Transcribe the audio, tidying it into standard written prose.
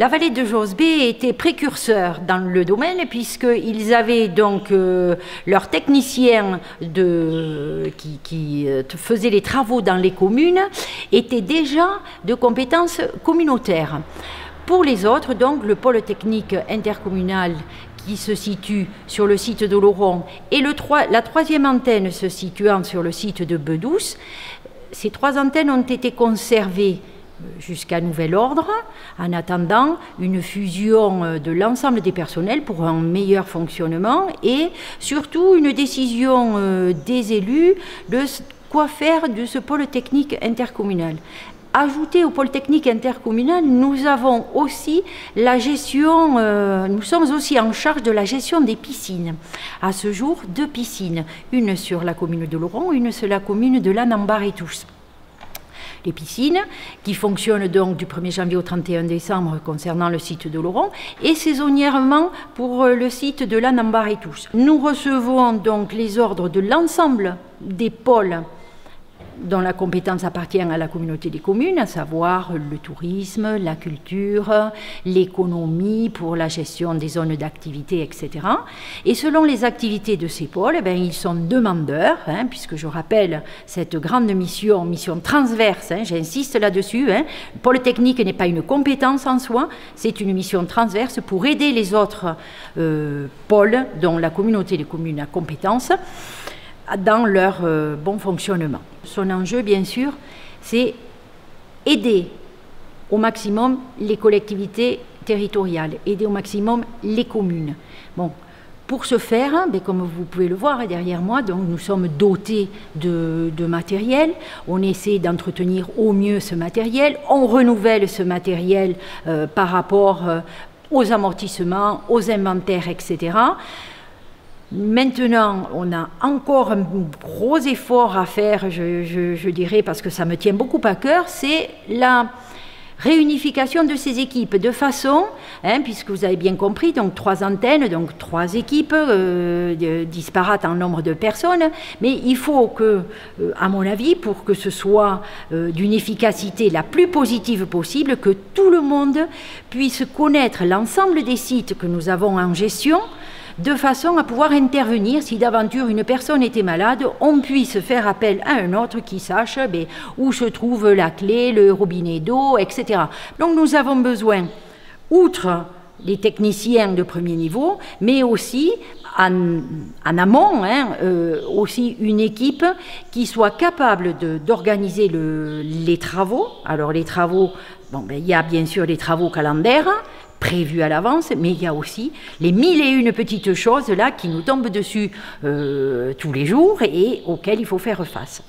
la vallée de Josbé était précurseur dans le domaine puisqu'ils avaient donc leurs techniciens qui faisaient les travaux dans les communes étaient déjà de compétences communautaires. Pour les autres, donc, le pôle technique intercommunal qui se situe sur le site d'Oloron et la troisième antenne se situant sur le site de Bedouce, ces 3 antennes ont été conservées jusqu'à nouvel ordre, en attendant une fusion de l'ensemble des personnels pour un meilleur fonctionnement et surtout une décision des élus de quoi faire de ce pôle technique intercommunal. Ajouté au pôle technique intercommunal, nous avons aussi la gestion, nous sommes aussi en charge de la gestion des piscines. À ce jour, 2 piscines, une sur la commune de Loron, une sur la commune de Lannembar-et-Tousse. Les piscines qui fonctionnent donc du 1er janvier au 31 décembre concernant le site de Loron et saisonnièrement pour le site de Lannembar-et-Tousse. Nous recevons donc les ordres de l'ensemble des pôles dont la compétence appartient à la communauté des communes, à savoir le tourisme, la culture, l'économie pour la gestion des zones d'activité, etc. Et selon les activités de ces pôles, ils sont demandeurs, puisque je rappelle cette grande mission transverse, j'insiste là-dessus, le pôle technique n'est pas une compétence en soi, c'est une mission transverse pour aider les autres pôles dont la communauté des communes a compétence dans leur bon fonctionnement. Son enjeu, bien sûr, c'est aider au maximum les collectivités territoriales, aider au maximum les communes. Bon, pour ce faire, comme vous pouvez le voir derrière moi, donc nous sommes dotés de matériel, on essaie d'entretenir au mieux ce matériel, on renouvelle ce matériel par rapport aux amortissements, aux inventaires, etc. Maintenant, on a encore un gros effort à faire, je dirais, parce que ça me tient beaucoup à cœur, c'est la réunification de ces équipes de façon, puisque vous avez bien compris, donc 3 antennes, donc 3 équipes disparates en nombre de personnes, mais il faut que, à mon avis, pour que ce soit d'une efficacité la plus positive possible, que tout le monde puisse connaître l'ensemble des sites que nous avons en gestion, de façon à pouvoir intervenir si d'aventure une personne était malade, on puisse faire appel à un autre qui sache où se trouve la clé, le robinet d'eau, etc. Donc nous avons besoin, outre les techniciens de premier niveau, mais aussi en amont, aussi une équipe qui soit capable d'organiser les travaux. Alors les travaux, il y a bien sûr les travaux calendaires, prévus à l'avance, mais il y a aussi les 1001 petites choses là qui nous tombent dessus tous les jours et auxquelles il faut faire face.